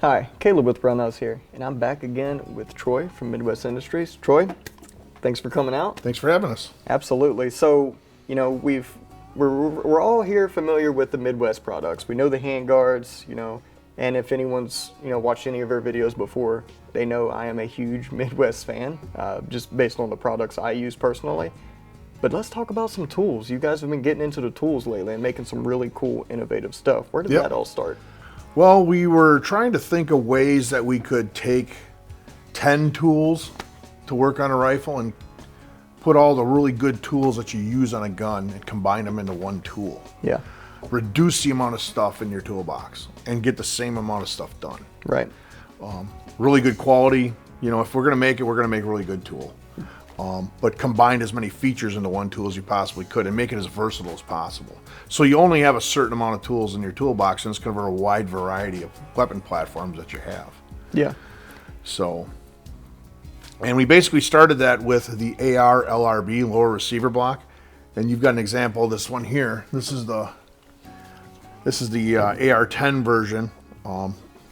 Hi, Caleb with Brownells here, and I'm back again with Troy from Midwest Industries. Troy, thanks for coming out. Thanks for having us. Absolutely. So, we're all here familiar with the Midwest products. We know the handguards, and if anyone's watched any of our videos before, they know I am a huge Midwest fan, just based on the products I use personally. But let's talk about some tools. You guys have been getting into the tools lately and making some really cool, innovative stuff. Where did that all start? Well, we were trying to think of ways that we could take 10 tools to work on a rifle and put all the really good tools that you use on a gun and combine them into one tool. Yeah. Reduce the amount of stuff in your toolbox and get the same amount of stuff done. Right. Really good quality. If we're going to make it, we're going to make a really good tool. But combine as many features into one tool as you possibly could and make it as versatile as possible. So you only have a certain amount of tools in your toolbox, and it's going to cover a wide variety of weapon platforms that you have. Yeah. So, and we basically started that with the AR LRB, lower receiver block. And you've got an example of this one here. This is the AR-10 version.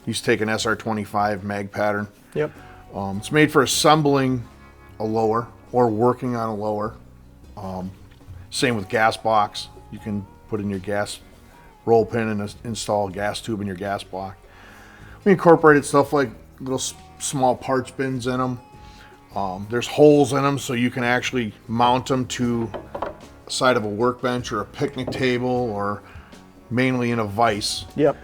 He's taken SR-25 mag pattern. Yep. It's made for assembling a lower or working on a lower. Same with gas box. You can put in your gas roll pin and install a gas tube in your gas block. We incorporated stuff like little small parts bins in them. There's holes in them so you can actually mount them to the side of a workbench or a picnic table or mainly in a vise. Yep.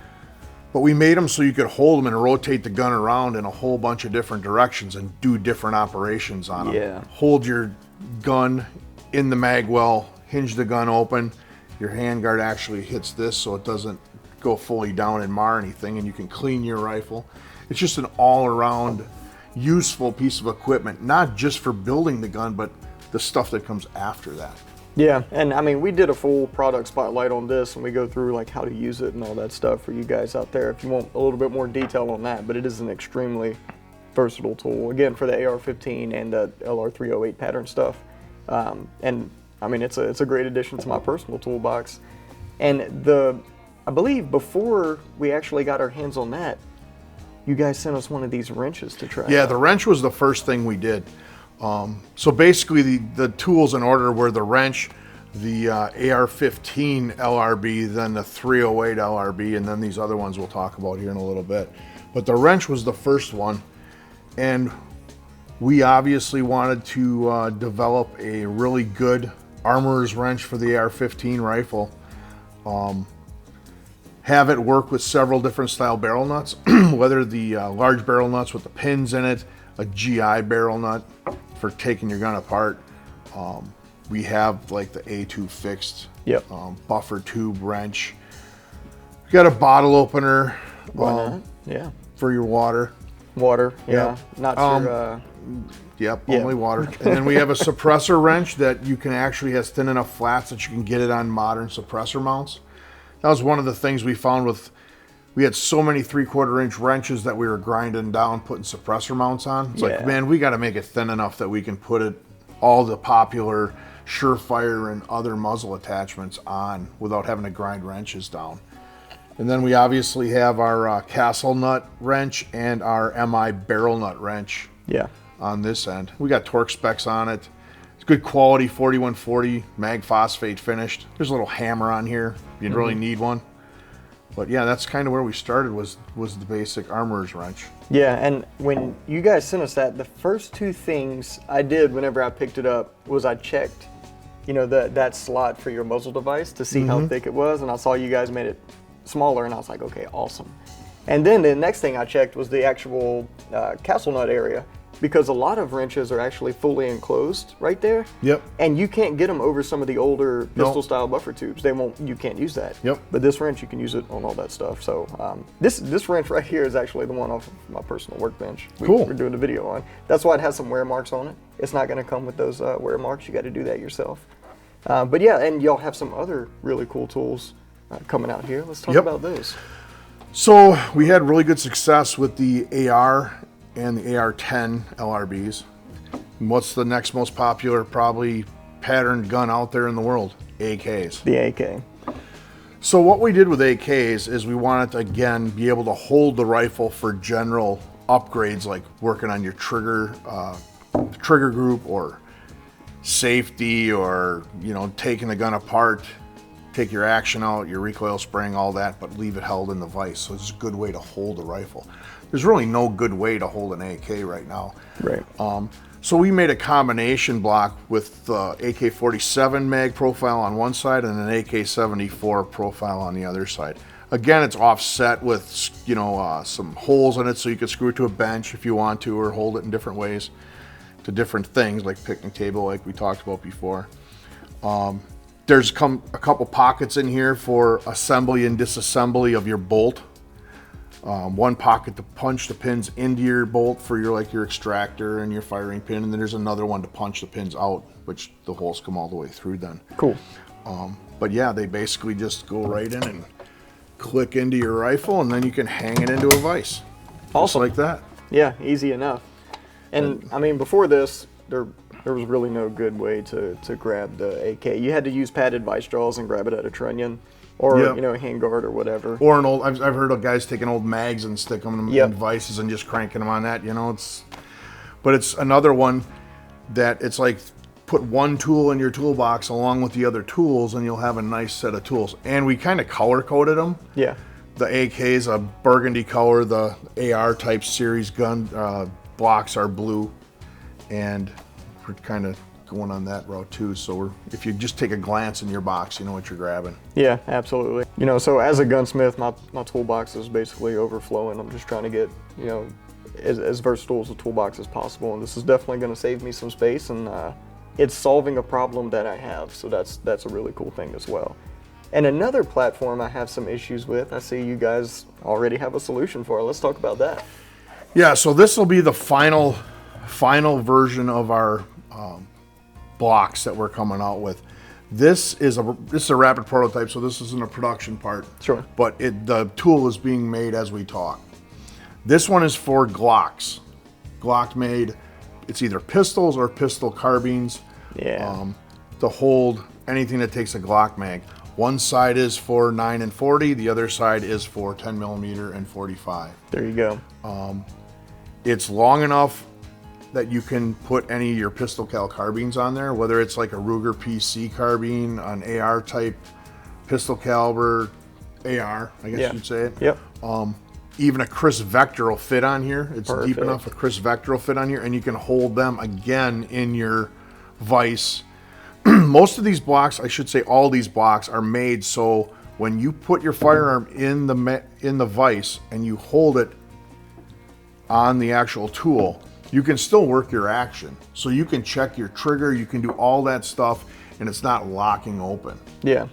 But we made them so you could hold them and rotate the gun around in a whole bunch of different directions and do different operations on them. Yeah. Hold your gun in the mag well, hinge the gun open. Your handguard actually hits this so it doesn't go fully down and mar anything, and you can clean your rifle. It's just an all-around useful piece of equipment, not just for building the gun, but the stuff that comes after that. Yeah, and I mean, we did a full product spotlight on this, and we go through like how to use it and all that stuff for you guys out there if you want a little bit more detail on that. But it is an extremely versatile tool, again, for the AR-15 and the LR-308 pattern stuff. And I mean, it's a great addition to my personal toolbox. And I believe before we actually got our hands on that, you guys sent us one of these wrenches to try. Yeah, the wrench was the first thing we did. So basically the tools in order were the wrench, the AR-15 LRB, then the 308 LRB, and then these other ones we'll talk about here in a little bit. But the wrench was the first one, and we obviously wanted to develop a really good armorer's wrench for the AR-15 rifle. Have it work with several different style barrel nuts, whether the large barrel nuts with the pins in it, a GI barrel nut for taking your gun apart. We have like the A2 fixed buffer tube wrench. We got a bottle opener for your water. Water, yeah. Not sure. Only water. And then we have a suppressor wrench that you can actually has thin enough flats that you can get it on modern suppressor mounts. That was one of the things we found we had so many 3/4 inch wrenches that we were grinding down, putting suppressor mounts on. It's like, man, we got to make it thin enough that we can put all the popular Surefire and other muzzle attachments on without having to grind wrenches down. And then we obviously have our castle nut wrench and our MI barrel nut wrench on this end. We got torque specs on it. It's good quality 4140 mag phosphate finished. There's a little hammer on here. You'd really need one. But yeah, that's kind of where we started was the basic armorer's wrench. Yeah, and when you guys sent us that, the first two things I did whenever I picked it up was I checked, that slot for your muzzle device to see how thick it was, and I saw you guys made it smaller, and I was like, okay, awesome. And then the next thing I checked was the actual castle nut area, because a lot of wrenches are actually fully enclosed right there. Yep. And you can't get them over some of the older pistol-style buffer tubes. You can't use that. Yep. But this wrench, you can use it on all that stuff. So this wrench right here is actually the one off of my personal workbench. We're doing a video on. That's why it has some wear marks on it. It's not going to come with those wear marks. You got to do that yourself. But yeah, and y'all have some other really cool tools coming out here. Let's talk about those. So we had really good success with the AR and the AR-10 LRBs. And what's the next most popular, probably patterned gun out there in the world? AKs. The AK. So what we did with AKs is we wanted to, again, be able to hold the rifle for general upgrades, like working on your trigger group, or safety, or, you know, taking the gun apart, take your action out, your recoil spring, all that, but leave it held in the vise. So it's a good way to hold a rifle. There's really no good way to hold an AK right now. Right. So we made a combination block with the AK-47 mag profile on one side and an AK-74 profile on the other side. Again, it's offset with, you know, some holes in it, so you can screw it to a bench if you want to, or hold it in different ways to different things, like picnic table, like we talked about before. There's a couple pockets in here for assembly and disassembly of your bolt. One pocket to punch the pins into your bolt for your extractor and your firing pin, and then there's another one to punch the pins out, which the holes come all the way through then. Cool. But yeah, they basically just go right in and click into your rifle, and then you can hang it into a vise. Awesome. Just like that. Yeah, easy enough. And I mean, before this, there was really no good way to grab the AK. You had to use padded vise straws and grab it at a trunnion, or Yep. you know, a handguard or whatever. Or an old, I've heard of guys taking old mags and sticking them Yep. in vices and just cranking them on that. You know, but it's another one that it's like, put one tool in your toolbox along with the other tools, and you'll have a nice set of tools. And we kind of color coded them. Yeah. The AK is a burgundy color. The AR type series gun blocks are blue, and we're kind of going on that route too. So if you just take a glance in your box, you know what you're grabbing. Yeah, absolutely. You know, so as a gunsmith, my toolbox is basically overflowing. I'm just trying to get, you know, as versatile as a toolbox as possible, and this is definitely going to save me some space, and it's solving a problem that I have. So that's a really cool thing as well. And another platform I have some issues with, I see you guys already have a solution for. Let's talk about that. Yeah, so this will be the final version of our blocks that we're coming out with. This is a rapid prototype, so this isn't a production part. Sure. But the tool is being made as we talk. This one is for Glocks. Glock made. It's either pistols or pistol carbines. Yeah. To hold anything that takes a Glock mag. One side is for 9 and 40. The other side is for 10 millimeter and 45. There you go. It's long enough that you can put any of your pistol cal carbines on there, whether it's like a Ruger PC carbine, an AR type pistol caliber AR, I guess you'd say it. Yep. Even a Chris Vector will fit on here. It's Perfect. deep enough a Chris Vector will fit on here, and you can hold them again in your vise. Most of these blocks, I should say all these blocks, are made so when you put your firearm in the vise and you hold it on the actual tool, you can still work your action. So you can check your trigger, you can do all that stuff, and it's not locking open. Yeah.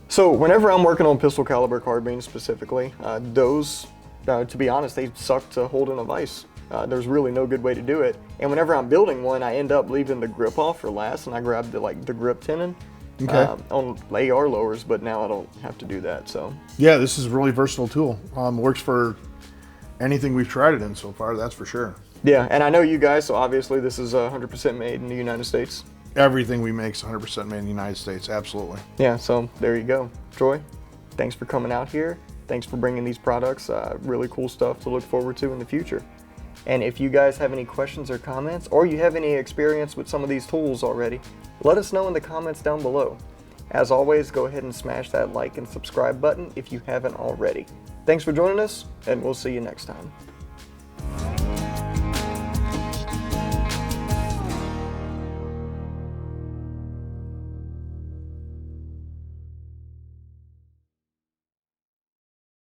So whenever I'm working on pistol caliber carbines specifically, those, to be honest, they suck to hold in a vise. There's really no good way to do it. And whenever I'm building one, I end up leaving the grip off for last, and I grab the grip tenon on AR lowers, but now I don't have to do that. So yeah, this is a really versatile tool. Works for anything we've tried it in so far, that's for sure. yeah, and I know you guys, so obviously this is 100% made in the United States. Everything we make is 100% made in the United States, absolutely. Yeah, so there you go. Troy, thanks for coming out here. Thanks for bringing these products. Really cool stuff to look forward to in the future. And if you guys have any questions or comments, or you have any experience with some of these tools already, let us know in the comments down below. As always, go ahead and smash that like and subscribe button if you haven't already. Thanks for joining us, and we'll see you next time.